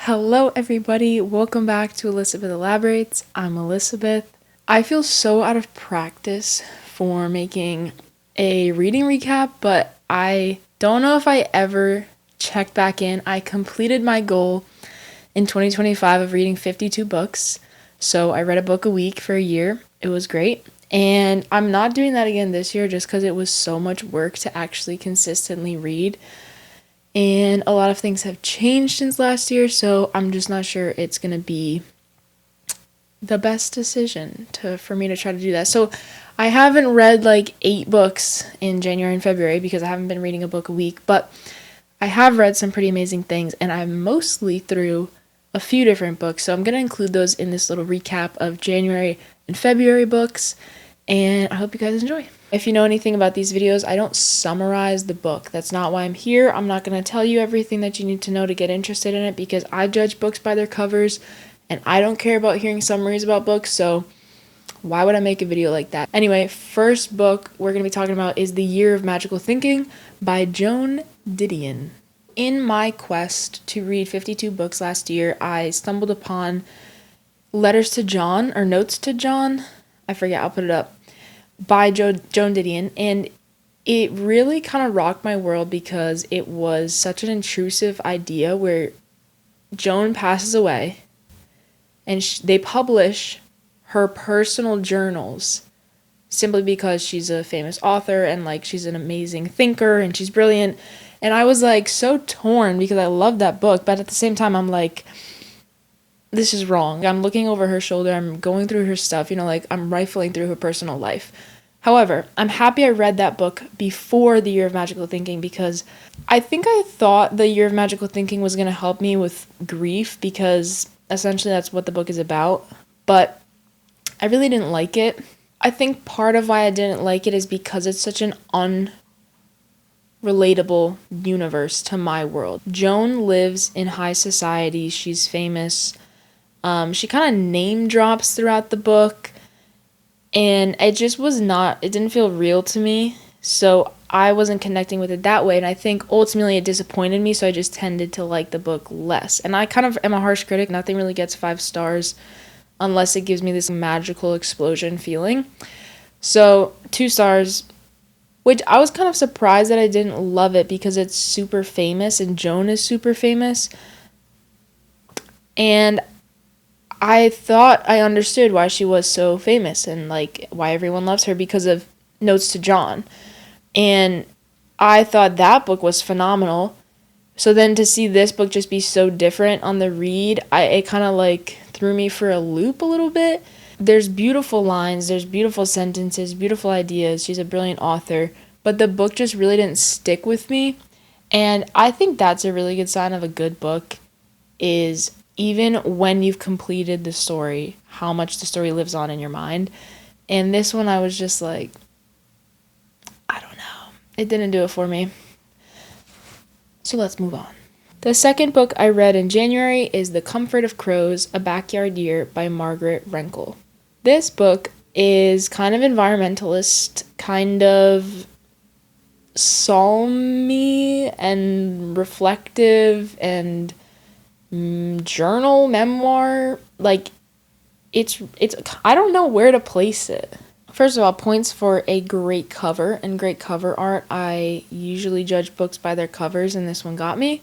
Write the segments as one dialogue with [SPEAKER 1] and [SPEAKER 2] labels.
[SPEAKER 1] Hello, everybody. Welcome back to Elizabeth Elaborates. I'm Elizabeth. I feel so out of practice for making a reading recap, but I don't know if I ever checked back in. I completed my goal in 2025 of reading 52 books. So I read a book a week for a year. It was great. And I'm not doing that again this year just because it was so much work to actually consistently read. And a lot of things have changed since last year, so I'm just not sure it's going to be the best decision for me to try to do that. So I haven't read like 8 books in January and February because I haven't been reading a book a week, but I have read some pretty amazing things, and I'm mostly through a few different books. So I'm going to include those in this little recap of January and February books, and I hope you guys enjoy. If you know anything about these videos, I don't summarize the book. That's not why I'm here. I'm not going to tell you everything that you need to know to get interested in it because I judge books by their covers and I don't care about hearing summaries about books, so why would I make a video like that? Anyway, first book we're going to be talking about is The Year of Magical Thinking by Joan Didion. In my quest to read 52 books last year, I stumbled upon Letters to John, or Notes to John, I forget, I'll put it up, by Joan Didion, and it really kind of rocked my world because it was such an intrusive idea where Joan passes away and they publish her personal journals simply because she's a famous author and like she's an amazing thinker and she's brilliant. And I was like so torn because I love that book, but at the same time I'm like, this is wrong. I'm looking over her shoulder, I'm going through her stuff, like I'm rifling through her personal life. However, I'm happy I read that book before The Year of Magical Thinking because I think I thought The Year of Magical Thinking was going to help me with grief because essentially that's what the book is about, but I really didn't like it. I think part of why I didn't like it is because it's such an unrelatable universe to my world. Joan lives in high society, she's famous. She kind of name drops throughout the book, and it didn't feel real to me, so I wasn't connecting with it that way, and I think ultimately it disappointed me, so I just tended to like the book less. And I kind of am a harsh critic, nothing really gets 5 stars unless it gives me this magical explosion feeling. So 2 stars, which I was kind of surprised that I didn't love it because it's super famous and Joan is super famous. And I thought I understood why she was so famous and like why everyone loves her because of Notes to John. And I thought that book was phenomenal. So then to see this book just be so different on the read, it kind of like threw me for a loop a little bit. There's beautiful lines, there's beautiful sentences, beautiful ideas. She's a brilliant author, but the book just really didn't stick with me. And I think that's a really good sign of a good book is even when you've completed the story, how much the story lives on in your mind. And this one I was just like, I don't know. It didn't do it for me. So let's move on. The second book I read in January is The Comfort of Crows, A Backyard Year by Margaret Renkl. This book is kind of environmentalist, kind of psalmy and reflective and journal, memoir. Like, it's I don't know where to place it. First of all, points for a great cover and great cover art. I usually judge books by their covers, and this one got me.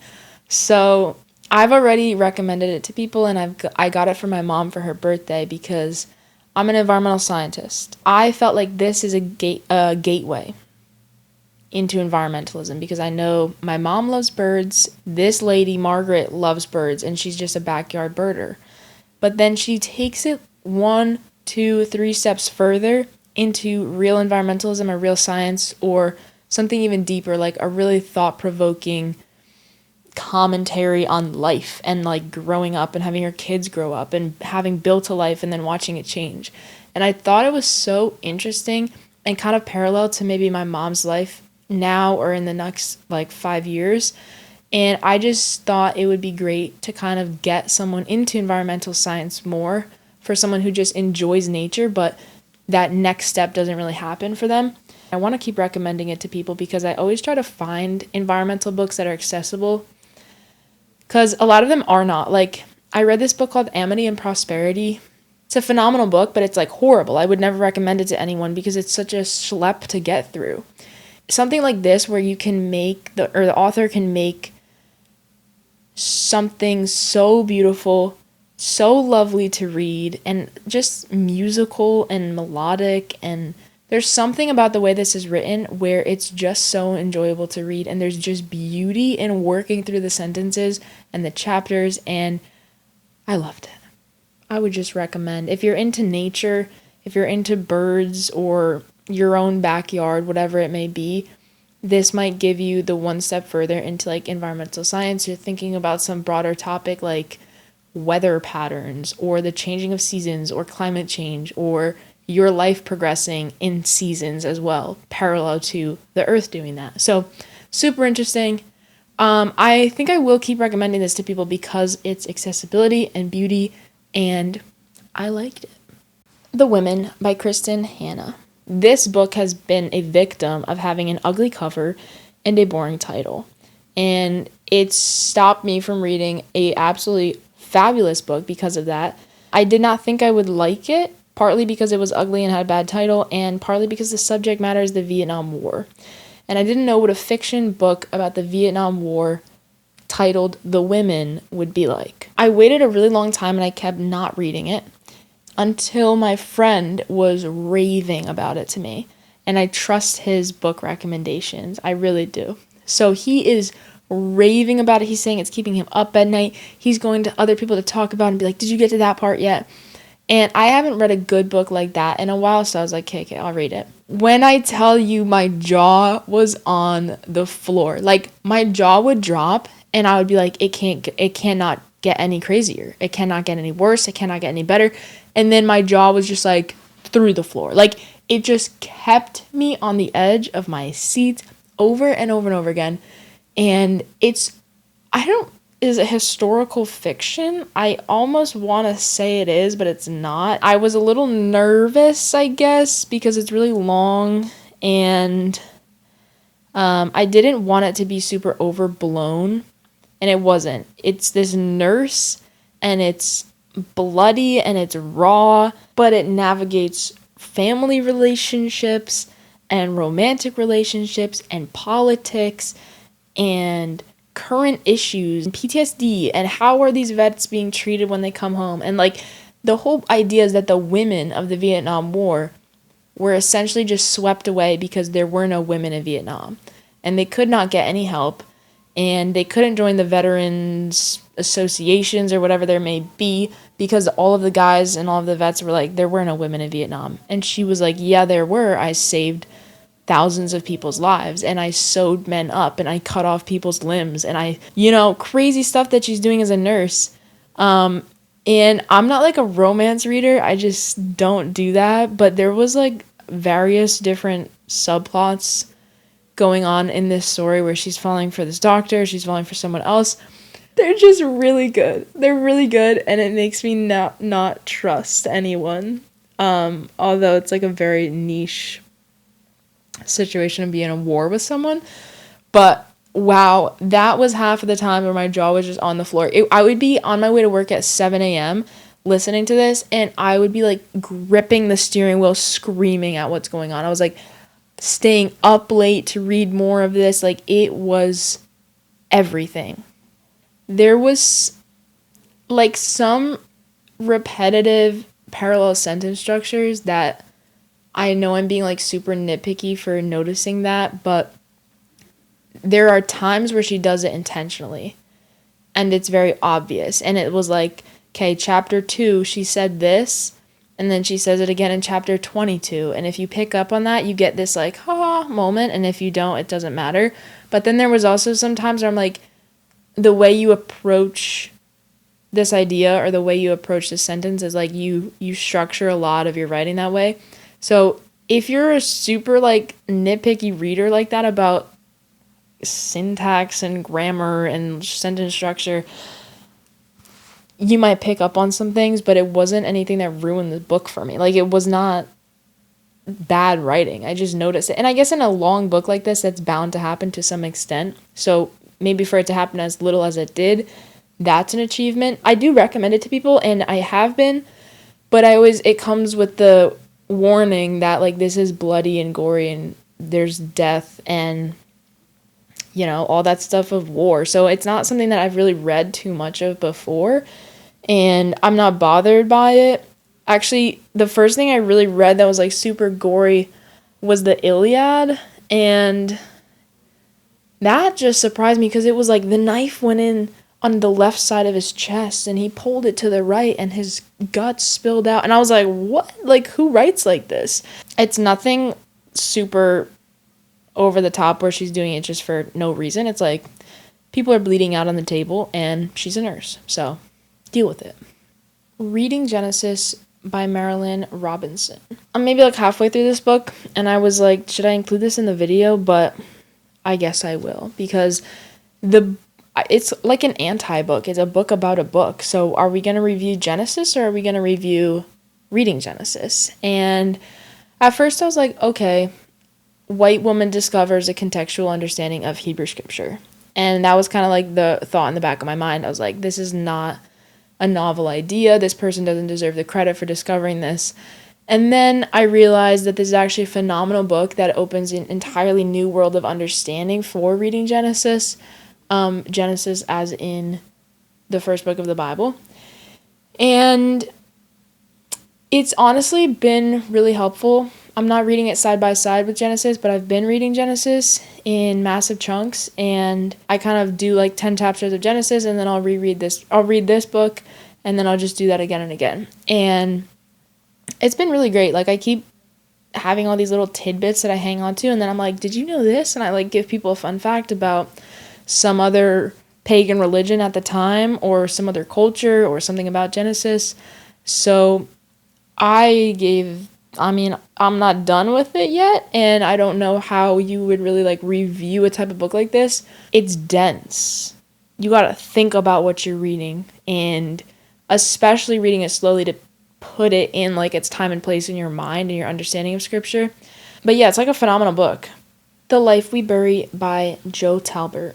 [SPEAKER 1] So I've already recommended it to people, and I got it for my mom for her birthday because I'm an environmental scientist. I felt like this is a gateway into environmentalism because I know my mom loves birds. This lady, Margaret, loves birds, and she's just a backyard birder. But then she takes it 1, 2, 3 steps further into real environmentalism or real science or something even deeper, like a really thought-provoking commentary on life and like growing up and having your kids grow up and having built a life and then watching it change. And I thought it was so interesting and kind of parallel to maybe my mom's life now or in the next like 5 years. And I just thought it would be great to kind of get someone into environmental science more for someone who just enjoys nature, but that next step doesn't really happen for them. I want to keep recommending it to people because I always try to find environmental books that are accessible because a lot of them are not. Like, I read this book called Amity and Prosperity. It's a phenomenal book, but it's like horrible. I would never recommend it to anyone because it's such a schlep to get through. Something like this where you can make the author can make something so beautiful, so lovely to read, and just musical and melodic, and there's something about the way this is written where it's just so enjoyable to read, and there's just beauty in working through the sentences and the chapters, and I loved it. I would just recommend, if you're into nature, if you're into birds or your own backyard, whatever it may be, this might give you the one step further into like environmental science. You're thinking about some broader topic like weather patterns or the changing of seasons or climate change or your life progressing in seasons as well, parallel to the earth doing that. So super interesting. I think I will keep recommending this to people because it's accessibility and beauty, and I liked it. The Women by Kristen Hanna. This book has been a victim of having an ugly cover and a boring title. And it stopped me from reading a absolutely fabulous book because of that. I did not think I would like it, partly because it was ugly and had a bad title, and partly because the subject matter is the Vietnam War. And I didn't know what a fiction book about the Vietnam War titled The Women would be like. I waited a really long time and I kept not reading it until my friend was raving about it to me. And I trust his book recommendations. I really do. So he is raving about it. He's saying it's keeping him up at night. He's going to other people to talk about it and be like, did you get to that part yet? And I haven't read a good book like that in a while, so I was like, okay, I'll read it. When I tell you my jaw was on the floor, like my jaw would drop and I would be like, it cannot get any crazier. It cannot get any worse. It cannot get any better. And then my jaw was just like through the floor. Like it just kept me on the edge of my seat over and over and over again. And is a historical fiction. I almost want to say it is, but it's not. I was a little nervous, I guess, because it's really long and I didn't want it to be super overblown, and it wasn't. It's this nurse and it's bloody and it's raw, but it navigates family relationships and romantic relationships and politics and current issues and PTSD and how are these vets being treated when they come home. And like the whole idea is that the women of the Vietnam War were essentially just swept away because there were no women in Vietnam and they could not get any help and they couldn't join the veterans associations or whatever there may be because all of the guys and all of the vets were like, there were no women in Vietnam. And she was like, yeah, there were. I saved thousands of people's lives and I sewed men up and I cut off people's limbs and I, crazy stuff that she's doing as a nurse. And I'm not like a romance reader. I just don't do that. But there was like various different subplots going on in this story where she's falling for this doctor, she's falling for someone else. They're just really good. They're really good, and it makes me not trust anyone. Although it's like a very niche situation to be in a war with someone. But wow, that was half of the time where my jaw was just on the floor. I would be on my way to work at 7 a.m. listening to this, and I would be like gripping the steering wheel, screaming at what's going on. I was like staying up late to read more of this. Like it was everything. There was like some repetitive parallel sentence structures that I know I'm being like super nitpicky for noticing that, but there are times where she does it intentionally and it's very obvious. And it was like, okay, chapter 2, she said this, and then she says it again in chapter 22. And if you pick up on that, you get this like, ha moment. And if you don't, it doesn't matter. But then there was also some times where I'm like, the way you approach this idea or the way you approach this sentence is like you structure a lot of your writing that way. So if you're a super like nitpicky reader like that about syntax and grammar and sentence structure, you might pick up on some things, but it wasn't anything that ruined the book for me. Like it was not bad writing. I just noticed it. And I guess in a long book like this, that's bound to happen to some extent. So maybe for it to happen as little as it did, that's an achievement. I do recommend it to people, and I have been, but it comes with the warning that, like, this is bloody and gory and there's death and, all that stuff of war. So it's not something that I've really read too much of before, and I'm not bothered by it. Actually, the first thing I really read that was, like, super gory was the Iliad, and that just surprised me because it was like the knife went in on the left side of his chest and he pulled it to the right and his guts spilled out. And I was like, what? Like, who writes like this? It's nothing super over the top where she's doing it just for no reason. It's like people are bleeding out on the table and she's a nurse. So deal with it. Reading Genesis by Marilynne Robinson. I'm maybe like halfway through this book and I was like, should I include this in the video? But I guess I will, because it's like an anti-book. It's a book about a book. So are we going to review Genesis or are we going to review Reading Genesis? And at first I was like, okay, white woman discovers a contextual understanding of Hebrew scripture. And that was kind of like the thought in the back of my mind. I was like, this is not a novel idea. This person doesn't deserve the credit for discovering this. And then I realized that this is actually a phenomenal book that opens an entirely new world of understanding for reading Genesis. Genesis as in the first book of the Bible. And it's honestly been really helpful. I'm not reading it side by side with Genesis, but I've been reading Genesis in massive chunks. And I kind of do like 10 chapters of Genesis and then I'll read this book and then I'll just do that again and again. And it's been really great. Like, I keep having all these little tidbits that I hang on to, and then I'm like, did you know this? And I like give people a fun fact about some other pagan religion at the time or some other culture or something about Genesis. So I'm not done with it yet, and I don't know how you would really like review a type of book like this. It's dense. You got to think about what you're reading, and especially reading it slowly to put it in like its time and place in your mind and your understanding of scripture. But yeah, it's like a phenomenal book. The Life We Bury by Joe Talbert.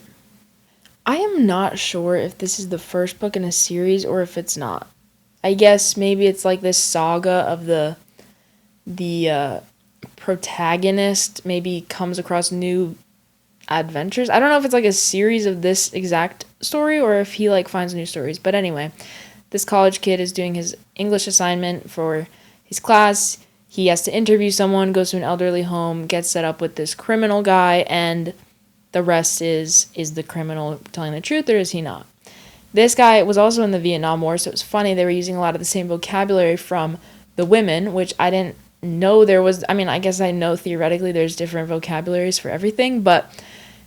[SPEAKER 1] I am not sure if this is the first book in a series or if it's not. I guess maybe it's like this saga of the protagonist maybe comes across new adventures. I don't know if it's like a series of this exact story or if he like finds new stories. But anyway, this college kid is doing his English assignment for his class. He has to interview someone, goes to an elderly home, gets set up with this criminal guy, and the rest is the criminal telling the truth or is he not? This guy was also in the Vietnam War, so it was funny. They were using a lot of the same vocabulary from the women, which I didn't know there was. I mean, I guess I know theoretically there's different vocabularies for everything, but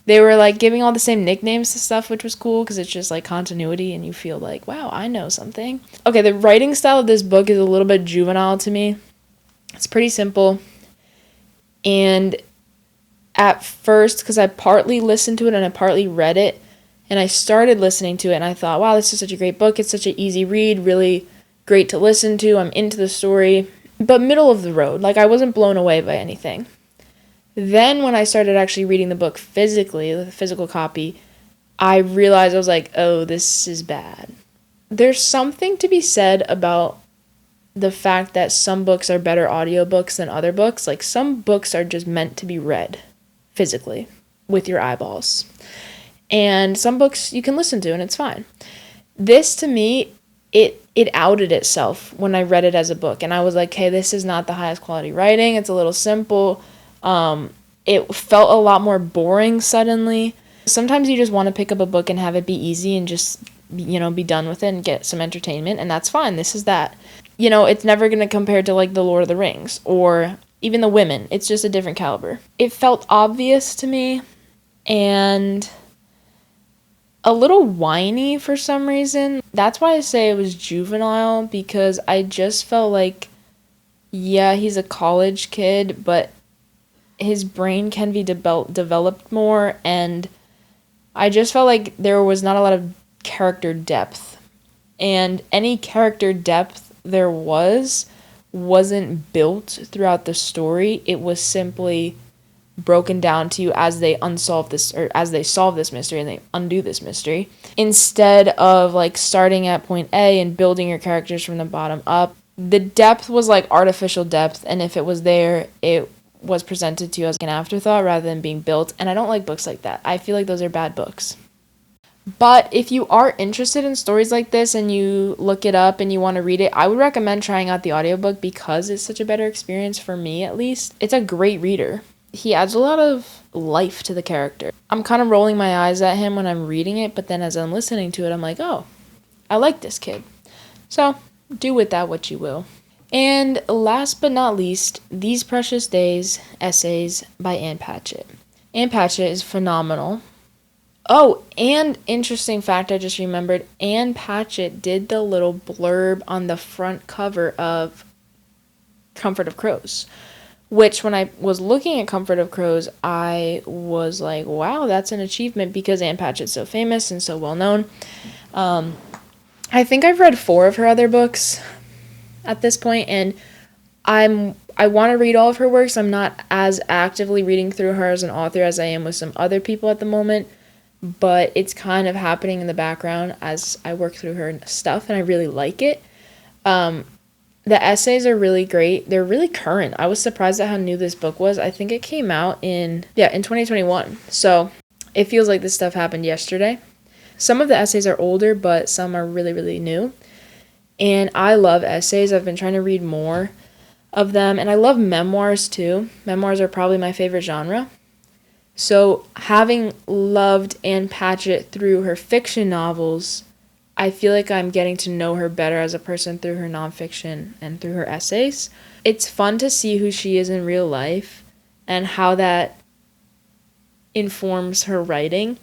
[SPEAKER 1] they were like giving all the same nicknames to stuff, which was cool because it's just like continuity and you feel like, wow, I know something. Okay, the writing style of this book is a little bit juvenile to me. It's pretty simple. And at first, because I partly listened to it and I partly read it, and I started listening to it and I thought, wow, this is such a great book. It's such an easy read, really great to listen to. I'm into the story, but middle of the road. Like, I wasn't blown away by anything. Then when I started actually reading the book physically, the physical copy, I realized I was like, oh, this is bad. There's something to be said about the fact that some books are better audiobooks than other books. Like, some books are just meant to be read physically with your eyeballs. And some books you can listen to and it's fine. This, to me, it outed itself when I read it as a book. And I was like, hey, this is not the highest quality writing. It's a little simple. It felt a lot more boring suddenly. Sometimes you just want to pick up a book and have it be easy and just, be done with it and get some entertainment, and that's fine. This is that. It's never going to compare to like The Lord of the Rings or even The Women. It's just a different caliber. It felt obvious to me and a little whiny for some reason. That's why I say it was juvenile, because I just felt like, yeah, he's a college kid, but his brain can be developed more, and I just felt like there was not a lot of character depth, and any character depth there wasn't built throughout the story. It was simply broken down to you as they solve this mystery and they undo this mystery, instead of like starting at point A and building your characters from the bottom up. The depth was like artificial depth, and if it was there, it was presented to you as an afterthought rather than being built, and I don't like books like that. I feel like those are bad books. But if you are interested in stories like this and you look it up and you want to read it, I would recommend trying out the audiobook because it's such a better experience for me, at least. It's a great reader. He adds a lot of life to the character. I'm kind of rolling my eyes at him when I'm reading it, but then as I'm listening to it, I'm like, oh, I like this kid. So do with that what you will. And last but not least, These Precious Days essays by Ann Patchett. Ann Patchett is phenomenal. Oh, and interesting fact I just remembered, Ann Patchett did the little blurb on the front cover of Comfort of Crows, which when I was looking at Comfort of Crows, I was like, wow, that's an achievement because Ann Patchett's so famous and so well known. I think I've read 4 of her other books at this point, and I want to read all of her works. I'm not as actively reading through her as an author as I am with some other people at the moment, but it's kind of happening in the background as I work through her stuff, and I really like it. The essays are really great. They're really current. I was surprised at how new this book was. I think it came out in 2021. So it feels like this stuff happened yesterday. Some of the essays are older, but some are really, really new. And I love essays. I've been trying to read more of them. And I love memoirs too. Memoirs are probably my favorite genre. So having loved Ann Patchett through her fiction novels, I feel like I'm getting to know her better as a person through her nonfiction and through her essays. It's fun to see who she is in real life and how that informs her writing.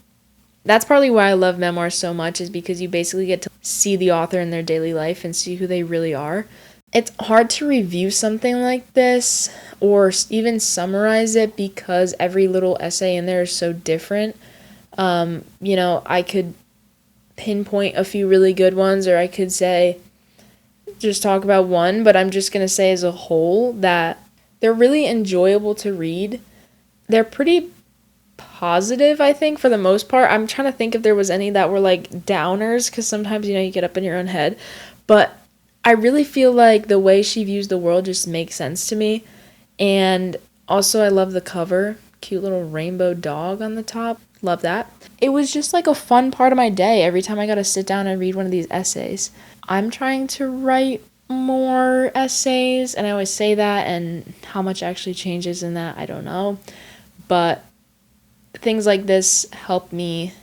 [SPEAKER 1] That's partly why I love memoirs so much, is because you basically get to see the author in their daily life and see who they really are. It's hard to review something like this or even summarize it because every little essay in there is so different. I could pinpoint a few really good ones, or I could say just talk about one, but I'm just going to say as a whole that they're really enjoyable to read. They're pretty positive, I think, for the most part. I'm trying to think if there was any that were like downers, because sometimes, you get up in your own head, but I really feel like the way she views the world just makes sense to me. And also I love the cover, cute little rainbow dog on the top. Love that. It was just like a fun part of my day every time I got to sit down and read one of these essays. I'm trying to write more essays, and I always say that, and how much actually changes in that, I don't know. But things like this help me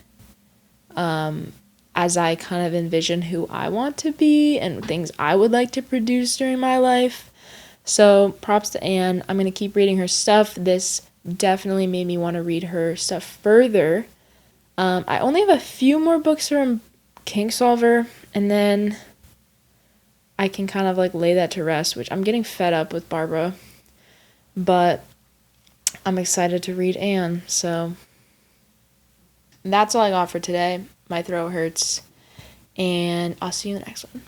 [SPEAKER 1] as I kind of envision who I want to be and things I would like to produce during my life. So props to Anne. I'm going to keep reading her stuff. This definitely made me want to read her stuff further. I only have a few more books from Kingsolver, and then I can kind of like lay that to rest, which I'm getting fed up with Barbara. But I'm excited to read Anne, so that's all I got for today. My throat hurts, and I'll see you in the next one.